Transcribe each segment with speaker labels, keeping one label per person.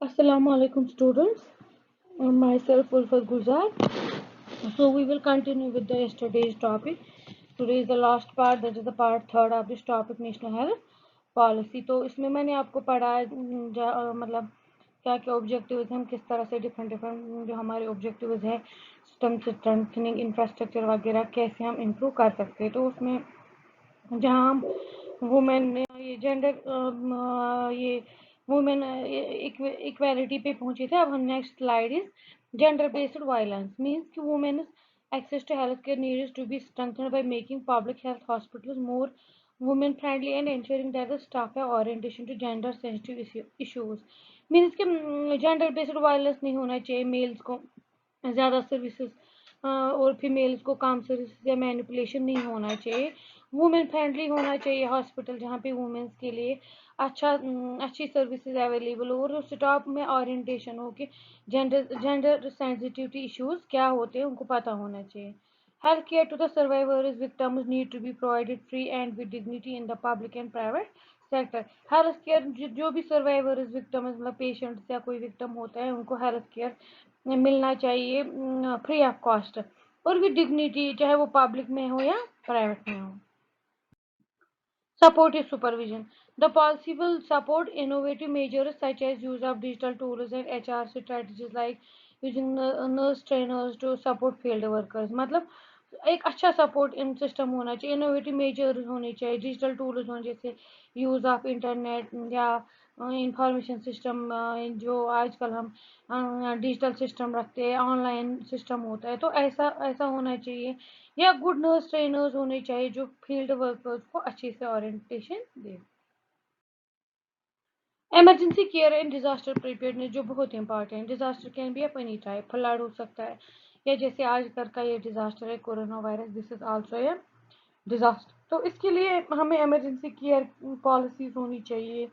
Speaker 1: Assalamu alaikum students. Myself Ulfat Gulzar. So we will continue with the yesterday's topic. Today is the last part, that is the part third of this topic, national health policy. तो इसमें मैंने आपको पढ़ाया मतलब क्या क्या objectives हैं, हम किस तरह से डिफरेंट डिफरेंट जो हमारे ऑब्जेक्टिव्स है सिस्टम स्ट्रेंथनिंग इंफ्रास्ट्रक्चर वगैरह कैसे हम इम्प्रूव कर सकते हैं। तो उसमें जहाँ हम वुमेन ये जेंडर ये वुमेन इक्वालिटी पे पहुंचे थे। अब हम next slide is gender based violence means कि women access to healthcare needs to be strengthened by making public health hospitals more women friendly and ensuring that the staff have orientation to gender sensitive issues means कि gender based violence नहीं होना चाहिए। Mails को ज़्यादा services और females को कम services या manipulation नहीं होना चाहिए। वुमेन फ्रेंडली होना चाहिए हॉस्पिटल जहाँ पे वुमेन्स के लिए अच्छी सर्विसेज अवेलेबल हो और स्टाफ में ओरिएंटेशन हो कि जेंडर सेंसिटिविटी इश्यूज क्या होते हैं उनको पता होना चाहिए। Health care to the survivors victims need to be provided free and with dignity in the public and private sector. Health care जो भी सर्वाइवर्स विक्टिम्स मतलब पेशेंट्स या कोई विक्टिम होता है उनको हेल्थ केयर मिलना चाहिए फ्री ऑफ कॉस्ट और विद डिग्निटी, चाहे वो पब्लिक में हो या प्राइवेट में हो। Supportive supervision. The policy will support innovative measures such as use of digital tools and HR strategies like using nurse trainers to support field workers. मतलब एक अच्छा सपोर्ट इन सिस्टम होना चाहिए, इनोवेटिव मेजर्स होने चाहिए, digital tools हों जैसे use of internet या इंफॉर्मेशन सिस्टम जो आजकल हम डिजिटल सिस्टम रखते हैं, ऑनलाइन सिस्टम होता है, तो ऐसा ऐसा होना चाहिए। या गुड नर्स ट्रेनर्स होने चाहिए जो फील्ड वर्कर्स को अच्छे से orientation they. Emergency care and disaster preparedness जो बहुत important. Disaster can be of any type, flood हो सकता है या जैसे आजकल का ये डिजास्टर है corona virus, this is also a disaster. तो इसके लिए हमें इमरजेंसी केयर पॉलिसीज होनी चाहिए,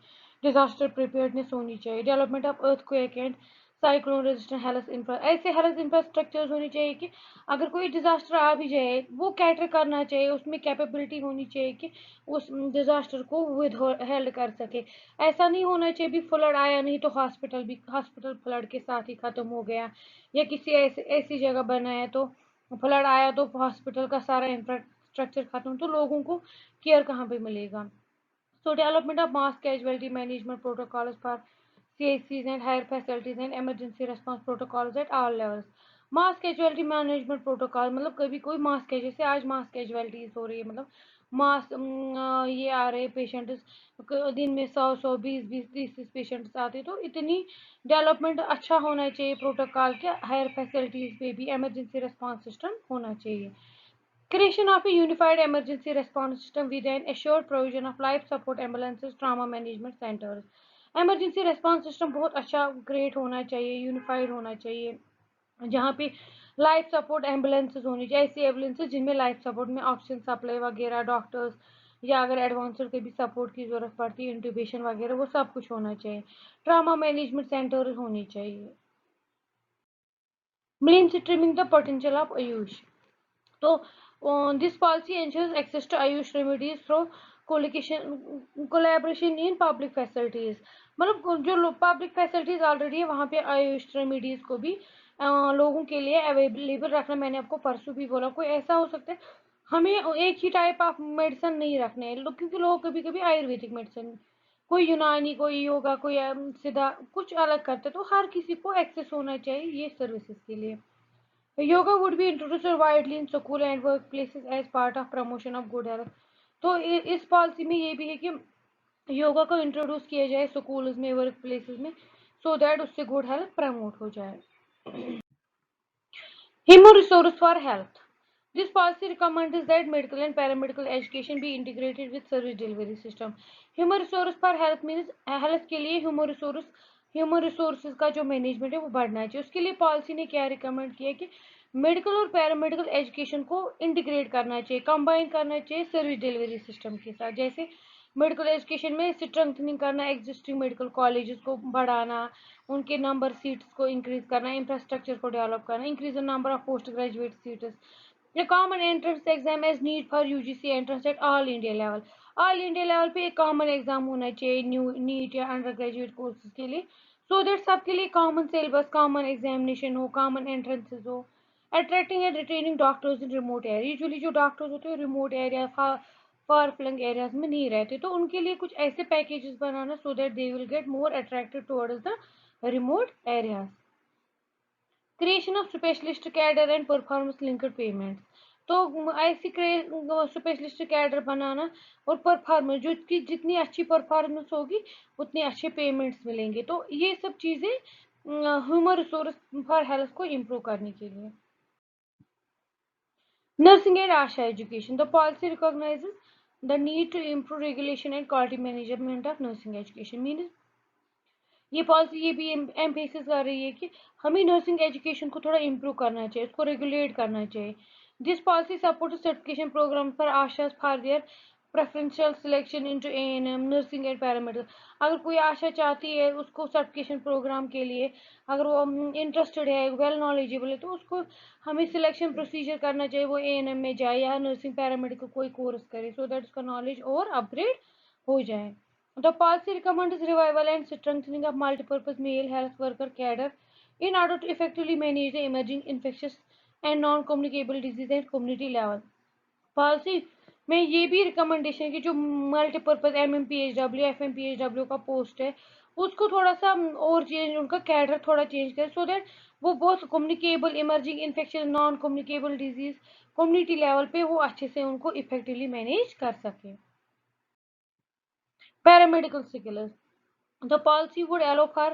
Speaker 1: डिजास्टर प्रिपेयर्डनेस होनी चाहिए, development of earthquake and cyclone resistant health ऐसे हेल्थ इंफ्रास्ट्रक्चर्स होनी चाहिए कि अगर कोई डिजास्टर आ भी जाए वो कैटर करना चाहिए, उसमें कैपेबिलिटी होनी चाहिए कि उस डिजास्टर को विद हेल्ड कर सके। ऐसा नहीं होना चाहिए भी फ्लड आया नहीं तो हॉस्पिटल फ्लड के साथ ही खत्म हो गया, या किसी ऐसी जगह बना है तो फ्लड आया तो हॉस्पिटल का सारा इंफ्रास्ट्रक्चर खत्म, तो लोगों को केयर कहाँ पे मिलेगा। So development of mass casualty management protocols for CHCs and higher facilities and emergency response protocols at all levels. Mass casualty management protocol मतलब कभी कोई मास कैज जैसे आज मास कैजुअलिटीज हो रही है, मतलब मास ये आ रहे पेशेंट्स दिन में 100 20 20 30 पेशेंट्स आते, तो इतनी डेवलपमेंट अच्छा होना चाहिए प्रोटोकॉल के। हायर फैसिलिटीज पे भी इमरजेंसी रिस्पांस सिस्टम होना चाहिए। Creation of a unified emergency response system with an assured provision of life support ambulances, trauma management centers. Emergency response system बहुत अच्छा क्रिएट होना चाहिए, यूनिफाइड होना चाहिए, जहाँ पे लाइफ सपोर्ट एम्बुलेंसेज होनी चाहिए, ऐसी एम्बुलेंसेज जिनमें लाइफ सपोर्ट में ऑक्सीजन सप्लाई वगैरह, डॉक्टर्स या अगर एडवांसर के भी सपोर्ट की जरूरत पड़ती है, इंट्यूबेशन वगैरह, वो सब कुछ होना चाहिए। ट्रामा मैनेजमेंट सेंटर होनी चाहिए। Main streaming the potential of Ayush. तो this policy ensures access to Ayush remedies through collaboration in public facilities। मतलब जो पब्लिक फैसिलिटीज ऑलरेडी है वहाँ पे आयुष रेमेडीज को भी लोगों के लिए अवेलेबल रखना। मैंने आपको परसों भी बोला, कोई ऐसा हो सकता है हमें एक ही टाइप ऑफ मेडिसिन नहीं रखने हैं क्योंकि लोग कभी कभी आयुर्वेदिक मेडिसिन, कोई यूनानी, कोई योगा, कोई सीधा कुछ अलग करते, तो हर किसी को एक्सेस होना चाहिए ये सर्विसेज के लिए। Yoga would be introduced widely in school and workplaces as part of promotion of good health। तो इस पॉलिसी में ये भी है कि योगा को इंट्रोड्यूस किया जाए स्कूल्स में, वर्क प्लेसेस में, सो दैट उससे गुड हेल्थ प्रमोट हो जाए। Human resource for health. This policy recommends that medical and paramedical education be integrated with service delivery system. Human resource for health means health के लिए human resources का जो management है वो बढ़ना चाहिए। उसके लिए पॉलिसी ने क्या रिकमेंड किया कि मेडिकल और पैरामेडिकल एजुकेशन को इंटीग्रेट करना चाहिए, कंबाइन करना चाहिए सर्विस डिलीवरी सिस्टम के साथ। जैसे मेडिकल एजुकेशन में स्ट्रेंथनिंग करना, एग्जिस्टिंग मेडिकल कॉलेजेस को बढ़ाना, उनके नंबर सीट्स को इंक्रीज करना, इंफ्रास्ट्रक्चर को डेवलप करना, increase the number of post graduate seats. A common entrance exam as need for UGC entrance at all India level। All India level पे एक common exam होना चाहिए न्यू नीट या undergraduate courses के लिए, so that सबके लिए common syllabus, common examination हो, कॉमन एंट्रेंसेस हो। Attracting and retaining doctors in remote area, usually जो डॉक्टर्स होते हैं remote area, far flung areas में नहीं रहते, तो उनके लिए कुछ ऐसे पैकेजेस बनाना so that they will get more attracted towards the remote areas. Creation of specialist cadre and performance linked payments, तो ऐसी स्पेशलिस्ट कैडर बनाना और परफॉर्मेंस, जो कि जितनी अच्छी परफॉर्मेंस होगी उतने अच्छे पेमेंट्स मिलेंगे, तो ये सब चीज़ें ह्यूमन रिसोर्स फॉर हेल्थ को इम्प्रूव करने के लिए। Nursing and ASHA education. The policy recognizes the need to improve regulation and quality management of nursing education. Means ये पॉलिसी ये भी एम्फेसिस कर रही है कि हमें नर्सिंग एजुकेशन को थोड़ा इम्प्रूव करना चाहिए, उसको रेगुलेट करना चाहिए। This policy support certification programme for ASHAs for their preferential selection into ANM, nursing and paramedical. अगर कोई आशा चाहती है उसको सर्टिफिकेशन प्रोग्राम के लिए, अगर वो इंटरेस्टेड है, वेल नॉलेजेबल है, तो उसको हमें सिलेक्शन प्रोसीजर करना चाहिए, वो एएनएम में जाए या नर्सिंग पैरामेडिकल कोई कोर्स करे, सो दैट उसका नॉलेज और अपग्रेड हो जाए। The policy recommends revival and strengthening of multipurpose male health worker cadre in order to effectively manage the emerging infectious and non-communicable disease at community level. Policy में ये भी recommendation है कि जो मल्टीपर्पज MMPHW FMPHW का post है उसको थोड़ा सा और चेंज, उनका कैडर थोड़ा चेंज करें, सो दैट वो बहुत communicable emerging infection, non communicable disease community level पे वो अच्छे से उनको इफेक्टिवली मैनेज कर सके। Paramedical sickles. The policy would allow for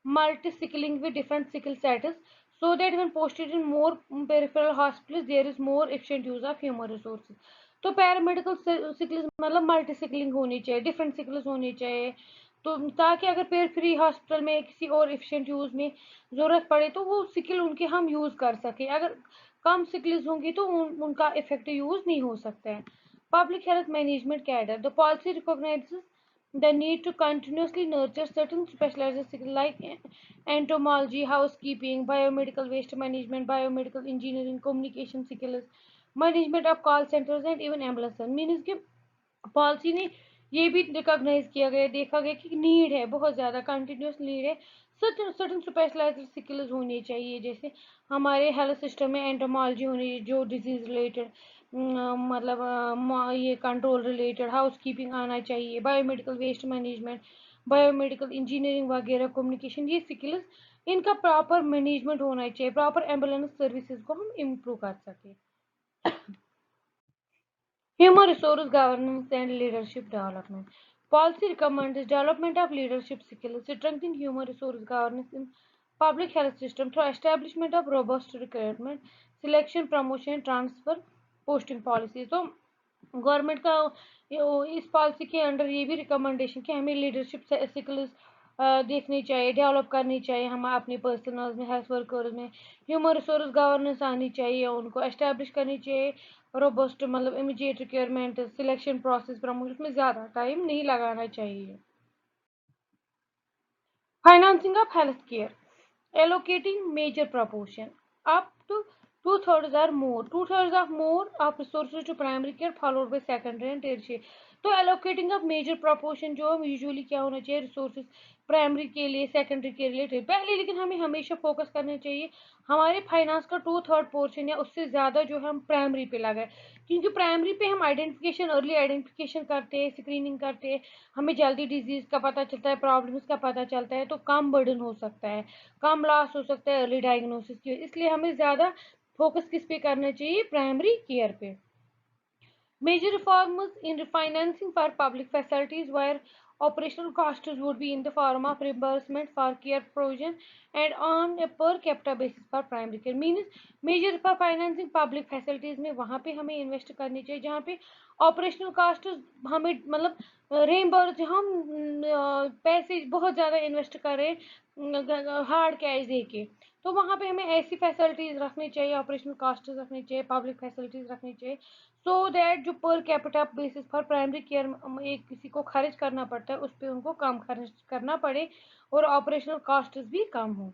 Speaker 1: multi-sickling with different sickle status so that when posted in more peripheral hospitals, there is more efficient use of human resources. तो paramedical sicles मतलब multi sickling होनी चाहिए, different sicles होनी चाहिए, तो ताकि अगर periphery hospital में किसी और एफिशिएंट यूज में ज़रूरत पड़े तो वो सिकल उनके हम यूज़ कर सकें। अगर कम सिकल्स होंगी तो उनका इफेक्टिव यूज़ नहीं हो सकता है। Public health management cadre. The policy recognizes the need to continuously nurture certain specialized like entomology, housekeeping, biomedical waste management, biomedical engineering, communication skills, management of call centers and even ambulance। Means कि policy ने ये भी recognise किया गया, देखा गया कि need है, बहुत ज़्यादा कंटिन्यूस नीड है, सर्टन स्पेशलाइज्ड स्किल्स होनी चाहिए, जैसे हमारे हेल्थ सिस्टम में एंटोमोलॉजी होनी चाहिए जो डिजीज रिलेटेड, मतलब ये कंट्रोल रिलेटेड, हाउस कीपिंग आना चाहिए, biomedical waste management, biomedical engineering वगैरह, कम्युनिकेशन, ये स्किल्स इनका प्रॉपर मैनेजमेंट होना चाहिए, प्रॉपर एम्बुलेंस सर्विसेज को हम इम्प्रूव कर सकें। Human resource governance and leadership development. Policy recommends development of leadership skills, strengthening human resource governance in public health system through establishment of robust recruitment, selection, promotion, transfer, posting policies. तो government का इस policy के under ये भी recommendation कि हमें leadership skills देखनी चाहिए, डेवलप करनी चाहिए, हम अपने पर्सनल में, हेल्थ वर्कर्स में ह्यूमन रिसोर्स गवर्नेंस आनी चाहिए, उनको एस्टेब्लिश करनी चाहिए, रोबस्ट मतलब immediate requirement, selection process, promotion, उसमें ज़्यादा टाइम नहीं लगाना चाहिए। Financing of healthcare, allocating major proportion up to two-thirds or more, two-thirds of more of resources to primary care followed by secondary and tertiary। तो allocating of major proportion जो usually क्या होना चाहिए, रिसोर्सेज प्राइमरी के लिए, secondary के लिए पहले, लेकिन हमें हमेशा फोकस करना चाहिए हमारे फाइनेंस का 2/3 पोर्शन या उससे ज़्यादा जो हम प्राइमरी पे लगाए, क्योंकि प्राइमरी पे हम आइडेंटिफिकेशन, अर्ली आइडेंटिफिकेशन करते हैं, स्क्रीनिंग करते हैं, हमें जल्दी डिजीज का पता चलता है, प्रॉब्लम्स का पता चलता है, तो कम बर्डन हो सकता है, कम लॉस हो सकता है अर्ली डायग्नोसिस की, इसलिए हमें ज़्यादा फोकस किस पे करना चाहिए, प्राइमरी केयर पे। Major reforms in financing for public facilities where operational costs would be in the form of reimbursement for care provision and on a per capita basis for primary care। Means major for financing public facilities में वहाँ पे हमें invest करनी चाहिए जहाँ पे operational cast हमें मतलब रेम्बर्स, हम पैसे बहुत ज़्यादा इन्वेस्ट करें हार्ड कैश दे के, तो वहाँ पे हमें ऐसी फैसिलिटीज़ रखनी चाहिए, ऑपरेशनल कास्ट रखनी चाहिए, पब्लिक फैसिलिटीज़ रखनी चाहिए, सो दैट जो per capita basis for primary care एक किसी को खर्च करना पड़ता है उस पर उनको कम खर्च करना पड़े और ऑपरेशनल कॉस्ट भी कम हो।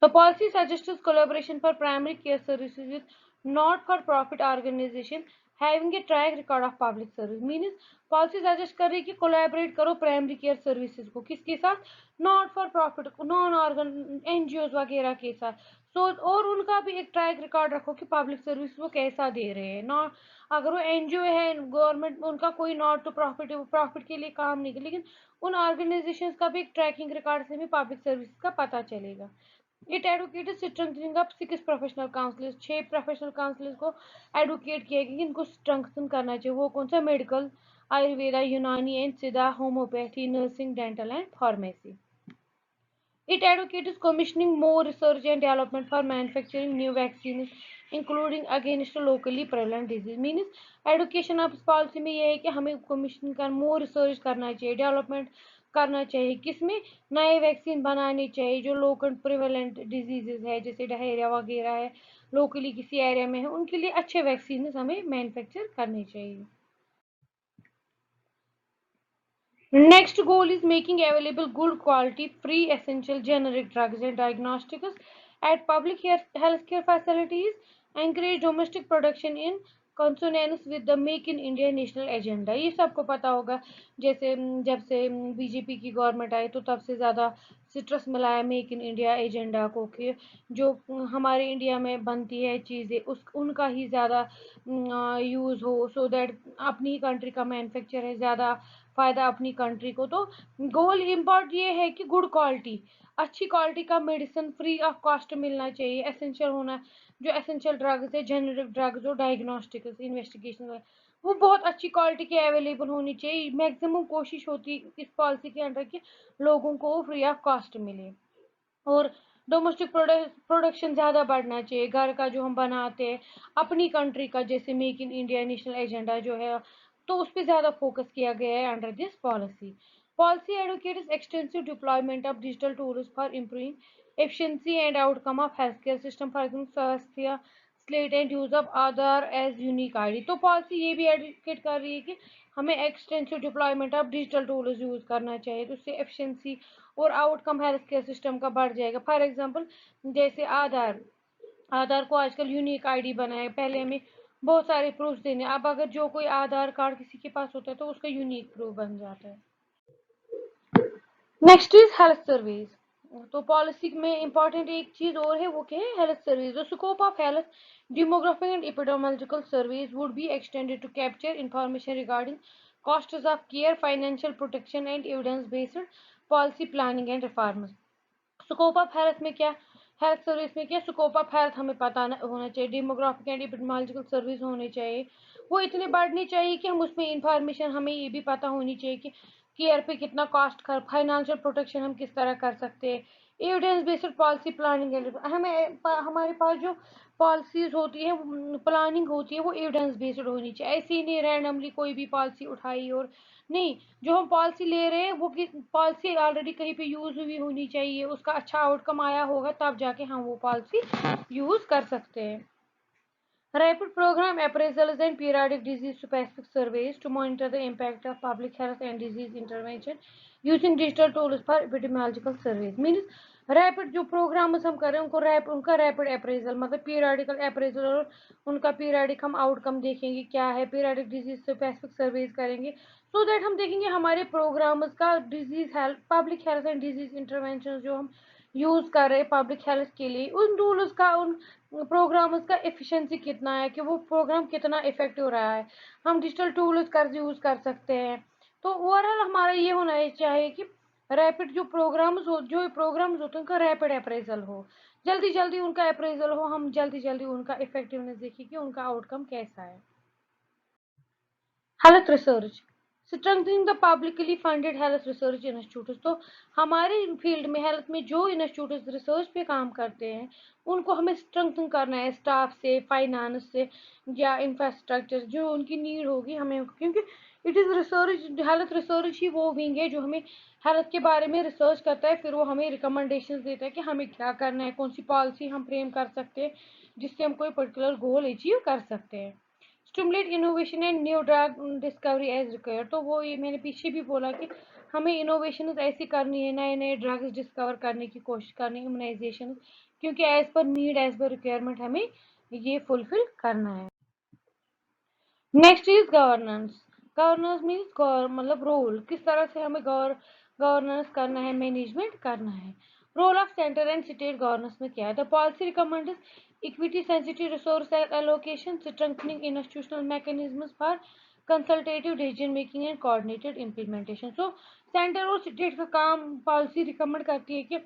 Speaker 1: The policy suggests collaboration for primary care services with not-for-profit organization having a track record of public service means policy suggest कर रही है कि कोलैबोरेट करो प्राइमरी केयर सर्विसेज को किसके साथ, not for profit non organ NGO वगैरह के साथ। सो और उनका भी एक ट्रैक रिकॉर्ड रखो कि पब्लिक सर्विस वो कैसा दे रहे हैं। नॉट अगर वो एनजीओ है गवर्नमेंट उनका कोई नॉट टू प्रॉफिट प्रॉफिट के लिए काम नहीं, लेकिन उन ऑर्गेनाइजेशंस का भी एक ट्रैकिंग रिकॉर्ड से भी पब्लिक सर्विस का पता चलेगा। It advocate strengthening up 6 professional counsellors, 6 professional counsellors को एडवोकेट किया कि इनको स्ट्रेंथन करना चाहिए। वो कौन सा, मेडिकल, आयुर्वेदा, यूनानी एंड सिद्धा, homeopathy, nursing, dental and pharmacy. It advocates commissioning more research and development for manufacturing new vaccines, including against locally prevalent disease. Means education of policy में ये है कि हमें commission कर more research करना चाहिए, development करना चाहिए, किसमें नए वैक्सीन बनाने चाहिए जो लोकल प्रिवेलेंट डिजीजेज है जैसे डायरिया वगैरह है, लोकली किसी एरिया में है, उनके लिए अच्छे वैक्सीन हमें मैन्युफैक्चर करने चाहिए। Next goal is making available good quality, free, essential generic drugs and diagnostics at public healthcare facilities, encourage domestic production in consonance with the Make in India national agenda। ये सबको पता होगा, जैसे जब से बीजेपी की गवर्नमेंट आई तो तब से ज़्यादा सिट्रस मिलाया मेक इन इंडिया एजेंडा को कि जो हमारे इंडिया में बनती है चीज़ें उस उनका ही ज़्यादा यूज़ हो, सो दैट अपनी ही कंट्री का मैन्युफैक्चर है, ज़्यादा फ़ायदा अपनी कंट्री को। तो गोल इम्पॉर्ट ये है कि गुड क्वालिटी, अच्छी क्वालिटी का मेडिसिन फ्री ऑफ कॉस्ट मिलना चाहिए, एसेंशियल होना, जो एसेंशियल ड्रग्स है, जेनेरिक ड्रग्स जो डायग्नोस्टिक्स इन्वेस्टिगेशन वो बहुत अच्छी क्वालिटी के अवेलेबल होनी चाहिए। मैक्सिमम कोशिश होती है इस पॉलिसी के अंडर कि लोगों को फ्री ऑफ कॉस्ट मिले। और डोमेस्टिक प्रोडक्शन ज़्यादा बढ़ना चाहिए, घर का जो हम बनाते हैं अपनी कंट्री का, जैसे make in India national agenda जो है तो उस पर ज़्यादा फोकस किया गया है under this policy. Policy advocates extensive deployment of digital tools for improving efficiency and outcome of healthcare system, for example Swasthya slate and use of Aadhaar as unique ID. तो पॉलिसी ये भी एडवोकेट कर रही है कि हमें extensive deployment of digital tools use करना चाहिए, तो उससे एफिशिएंसी और आउटकम हेल्थ केयर सिस्टम का बढ़ जाएगा। फॉर एग्जांपल जैसे आधार, आधार को आजकल यूनिक आईडी बनाए, पहले हमें बहुत सारे प्रूफ देने, अब अगर जो कोई आधार कार्ड किसी के पास होता है तो उसका यूनिक प्रूफ बन जाता है। Next is health service. तो पॉलिसी में इंपॉर्टेंट एक चीज और है, वो क्या है, health service. The scope of health demographic and epidemiological surveys would be extended to capture information regarding costs of care, financial protection and evidence based policy planning and reforms। Scope of health में क्या, health service में क्या scope of health हमें पता होना चाहिए, demographic and epidemiological service होने चाहिए, वो इतने बढ़ने चाहिए कि हम उसमें इंफॉर्मेशन हमें ये भी पता होनी चाहिए कि केयर पे कितना कॉस्ट कर, फाइनेंशियल प्रोटेक्शन हम किस तरह कर सकते हैं, evidence based policy planning and हमें हमारे पास जो पॉलिसीज होती है प्लानिंग होती है वो एविडेंस बेस्ड होनी चाहिए। ऐसे ही नहीं रैंडमली कोई भी पॉलिसी उठाई और नहीं, जो हम पॉलिसी ले रहे हैं वो पॉलिसी ऑलरेडी कहीं पे यूज हुई होनी चाहिए, उसका अच्छा आउटकम आया होगा तब जाके हम वो पॉलिसी यूज कर सकते हैं। Rapid program appraisals and periodic disease specific surveys to monitor the impact of public health and disease intervention using digital tools for epidemiological surveys। Means rapid जो प्रोग्राम्स हम कर रहे हैं उनको उनका रैपिड अप्रेजल मतलब पीरियडिकल अप्रेजल, और उनका पीरियडिक हम आउटकम देखेंगे क्या है, पीरियडिक डिजीज स्पेसिफिक सर्वेज करेंगे, सो दैट हम देखेंगे हमारे प्रोग्राम्स का disease health public health and disease intervention जो हम यूज कर रहे हैं पब्लिक हेल्थ के लिए, उन टूल्स का उन प्रोग्राम्स का एफिशिएंसी कितना है, कि वो प्रोग्राम कितना इफेक्टिव रहा है, हम डिजिटल टूल्स कर यूज कर सकते हैं। तो ओवरऑल हमारा ये होना चाहिए कि रैपिड जो प्रोग्राम्स होते हैं उनका रैपिड अप्रेजल हो, जल्दी जल्दी उनका अप्रेजल हो, हम जल्दी जल्दी उनका इफेक्टिवनेस देखिए कि उनका आउटकम कैसा है। Health research, strengthening the publicly funded health research institute. तो हमारे फील्ड में हेल्थ में जो इंस्टीट्यूट रिसर्च पे काम करते हैं उनको हमें स्ट्रेंथन करना है, स्टाफ से, फाइनेंस से या इंफ्रास्ट्रक्चर जो उनकी नीड होगी हमें, क्योंकि it is research, health research ही वो विंग है जो हमें हेल्थ के बारे में रिसर्च करता है, फिर वो हमें रिकमेंडेशन देता है कि हमें क्या करना है, कौन सी पॉलिसी हम फ्रेम कर सकते हैं जिससे हम कोई पर्टिकुलर गोल अचीव कर सकते हैं। Stimulate innovation and new drug discovery as required. तो वो ये मैंने पीछे भी बोला कि हमें इनोवेशन ऐसी करनी है, नए नए ड्रग्स डिस्कवर करने की कोशिश करनी है, इम्यूनाइजेशन, क्योंकि as per need as per requirement हमें ये फुलफिल करना है। Next is governance. Governance means मतलब रोल, किस तरह से हमें गवर्नेंस करना है, मैनेजमेंट करना है। Role of centre and state governance में क्या है? The policy recommends equity sensitive resource allocation, strengthening institutional mechanisms for consultative decision making and coordinated implementation. So centre और स्टेट का काम पॉलिसी रिकमेंड करती है कि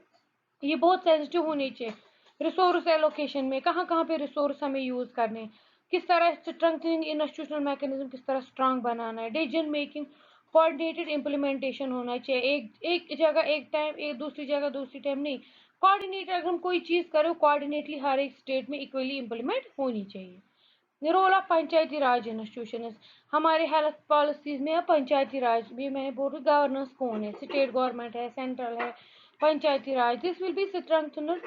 Speaker 1: ये बहुत सेंसिटिव होनी चाहिए रिसोर्स एलोकेशन में, कहाँ कहाँ पे रिसोर्स हमें यूज करने, किस तरह स्ट्रेंथनिंग इंस्टीट्यूशनल मैकेनिज्म किस तरह स्ट्रांग बनाना है, डिसीजन मेकिंग कोऑर्डिनेटेड इम्प्लीमेंटेशन होना चाहिए, एक जगह एक टाइम, एक दूसरी जगह दूसरी टाइम नहीं, कोऑर्डिनेट, अगर हम कोई चीज करें कोऑर्डिनेटली हर एक स्टेट में इक्वली इम्प्लीमेंट होनी चाहिए। Role of panchayati raj institution, हमारे हेल्थ पॉलिसीज में पंचायती राज भी, मैंने बोल रही गवर्नेंस कौन है, स्टेट गवर्नमेंट है, सेंट्रल है, Panchayati Raj. This will be strengthened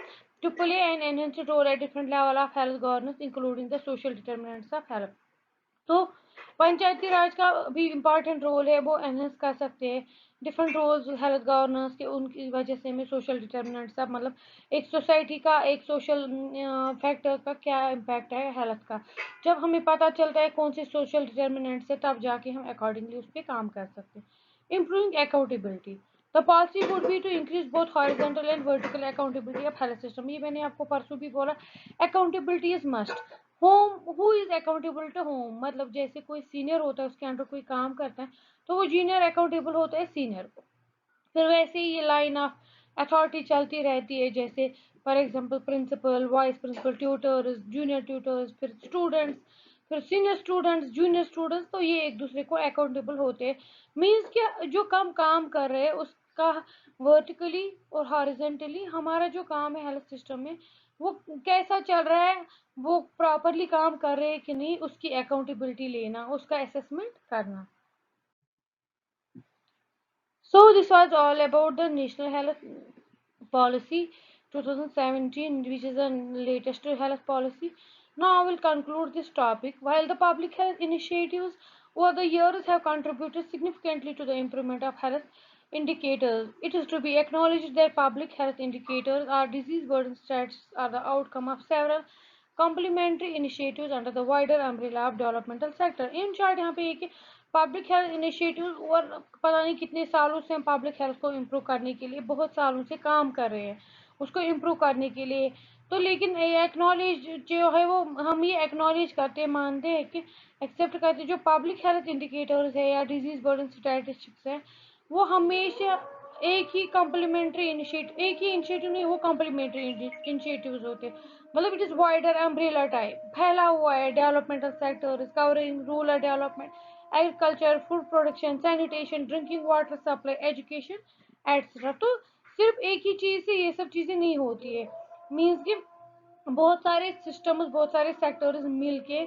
Speaker 1: to play an enhanced role at different level of health governance including the social determinants of health। तो पंचायती राज का भी इम्पॉर्टेंट रोल है, वो एनहेंस कर सकते हैं डिफरेंट रोल्स हेल्थ गवर्नेंस के, उनकी वजह से हमें सोशल डिटर्मिनेंट्स सब, मतलब एक सोसाइटी का, एक सोशल फैक्टर का क्या इम्पैक्ट है हेल्थ का। जब हमें पता चलता है कौन से सोशल डिटर्मिनेंट्स है, तब जाके हम अकॉर्डिंगली उस पर काम कर सकते हैं। Improving accountability, the policy would be to increase both horizontal and vertical accountability of health system. ये मैंने आपको परसों भी बोला, accountability is must. Whom, who is accountable to whom, मतलब जैसे कोई सीनियर होता है उसके अंडर कोई काम करता है तो वो जूनियर अकाउंटेबल होता है सीनियर को। फिर वैसे ही ये लाइन ऑफ अथॉरिटी चलती रहती है, जैसे for example principal, vice principal, tutors, junior tutors, फिर स्टूडेंट्स, फिर सीनियर स्टूडेंट्स, जूनियर स्टूडेंट्स, तो ये एक दूसरे को अकाउंटेबल होते हैं। मीन्स कि जो काम कर रहे हैं उसका वर्टिकली और हॉरिजेंटली हमारा जो काम है हेल्थ सिस्टम में वो कैसा चल रहा है, वो प्रॉपरली काम कर रहे हैं कि नहीं, उसकी अकाउंटेबिलिटी लेना, उसका असेसमेंट करना। So this was all about the National Health Policy 2017, which is the latest health policy. Now I will conclude this topic. While the public health initiatives over the years have contributed significantly to the improvement of health indicators, it is to be acknowledged that public health indicators or disease burden stats are the outcome of several complementary initiatives under the wider umbrella of developmental sector. In short, यहाँ पे एक public health initiative, और पता नहीं कितने सालों से हम पब्लिक हेल्थ को इम्प्रूव करने के लिए बहुत सालों से काम कर रहे हैं उसको इम्प्रूव करने के लिए। तो लेकिन एक्नॉलेज जो है वो हम ये एक्नॉलेज करते हैं, मानते हैं कि एक्सेप्ट करते हैं जो पब्लिक हेल्थ इंडिकेटर्स है या डिजीज बर्डन स्टैटिस्टिक्स है वो हमेशा एक ही कम्प्लीमेंट्री इनिशिएटिव, एक ही इनिशिएटिव नहीं, वो कम्प्लीमेंट्री इनिशिएटिव्स होते हैं, मतलब it is wider umbrella type, फैला हुआ है developmental sectors covering rural development, agriculture, food production, sanitation, drinking water supply, education etcetera. तो सिर्फ एक ही चीज से ये सब चीजें नहीं होती है, मीन्स कि बहुत सारे सिस्टम्स, बहुत सारे सेक्टर्स मिलके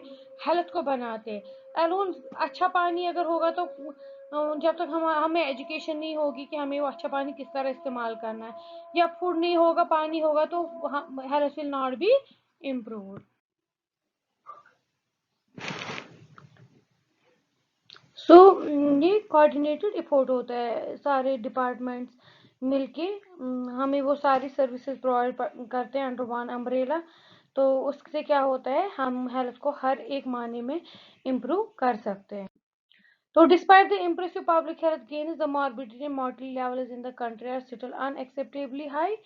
Speaker 1: हेल्थ को बनाते हैं। अलोन अच्छा पानी अगर होगा तो जब तक हमें एजुकेशन नहीं होगी कि हमें वो अच्छा पानी किस तरह इस्तेमाल करना है, या फूड नहीं होगा, पानी होगा, तो health will not be improve. So ये कोऑर्डिनेटेड एफर्ट होता है, सारे डिपार्टमेंट्स मिलके हमें वो सारी सर्विसेज प्रोवाइड करते हैं अंडर वन अम्ब्रेला। तो उससे क्या होता है, हम हेल्थ को हर एक मायने में इम्प्रूव कर सकते हैं। तो despite the impressive public health gains, the morbidity and mortality levels in the country are still unacceptably high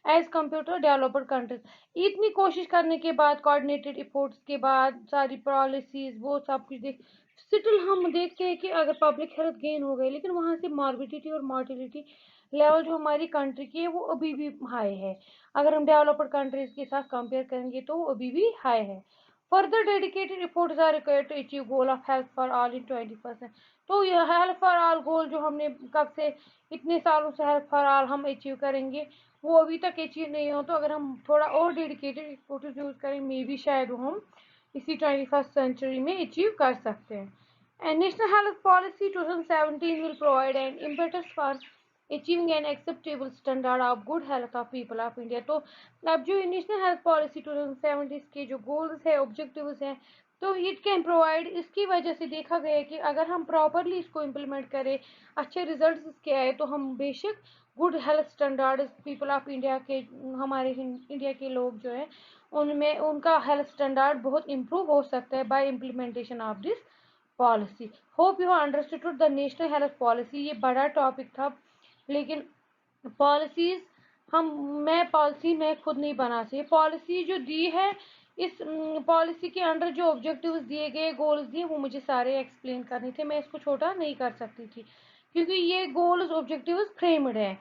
Speaker 1: as compared to developed countries। इतनी कोशिश करने के बाद, कोऑर्डिनेटेड एफर्ट्स के बाद, सारी पॉलिसीज वो सब कुछ देख, स्टिल हम देखते हैं कि अगर पब्लिक हेल्थ गेन हो गई लेकिन वहाँ से मॉर्बिडिटी और मोर्टिलिटी लेवल जो हमारी कंट्री की है वो अभी भी हाई है। अगर हम डेवलप्ड कंट्रीज के साथ कंपेयर करेंगे तो वो अभी भी हाई है। Further dedicated efforts are required to achieve goal of health for all in 20%। तो यह हेल्थ फॉर ऑल गोल जो हमने कब से इतने सालों से हेल्थ फॉर ऑल हम अचीव करेंगे वो अभी तक अचीव नहीं हो, तो अगर हम थोड़ा और डेडिकेटेड एफर्ट यूज करें मे बी शायद हम इसी 21st सेंचुरी में अचीव कर सकते हैं। And National Health Policy 2017 will provide an impetus for achieving an acceptable standard of good health of people of India। तो अब जो नेशनल हेल्थ पॉलिसी 2017 के जो गोल्स है, ऑब्जेक्टिव्स हैं, तो इट कैन प्रोवाइड, इसकी वजह से देखा गया है कि अगर हम प्रॉपरली इसको इम्प्लीमेंट करें, अच्छे रिजल्ट्स इसके आए, तो हम बेशक good health standard people of India के, हमारे इंडिया के लोग जो है उनमें उनका हेल्थ स्टैंडर्ड बहुत इम्प्रूव हो सकता है by implementation of this policy. Hope you understood the national health policy. ये बड़ा टॉपिक था, लेकिन पॉलिसीज मैं पॉलिसी मैं खुद नहीं बना सकती। पॉलिसी जो दी है, इस पॉलिसी के अंडर जो ऑब्जेक्टिव्स दिए गए, गोल्स दिए, वो मुझे सारे एक्सप्लेन करने थे। मैं इसको छोटा नहीं कर सकती थी, क्योंकि ये गोल्स ऑब्जेक्टिव्स फ्रेम्ड है।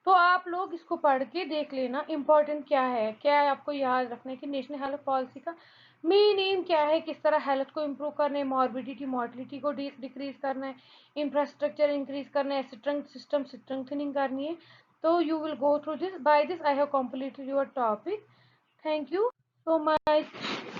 Speaker 1: तो आप लोग इसको पढ़ के देख लेना इम्पोर्टेंट क्या है, क्या है आपको याद रखना है कि नेशनल हेल्थ पॉलिसी का मेन एम क्या है, किस तरह हेल्थ को इम्प्रूव करना है, मॉर्बिडिटी मोर्टिलिटी को डिक्रीज करना है, इंफ्रास्ट्रक्चर इंक्रीज करना है, सिस्टम स्ट्रेंथनिंग करनी है। So you will go through this. By this, I have completed your topic. Thank you so much.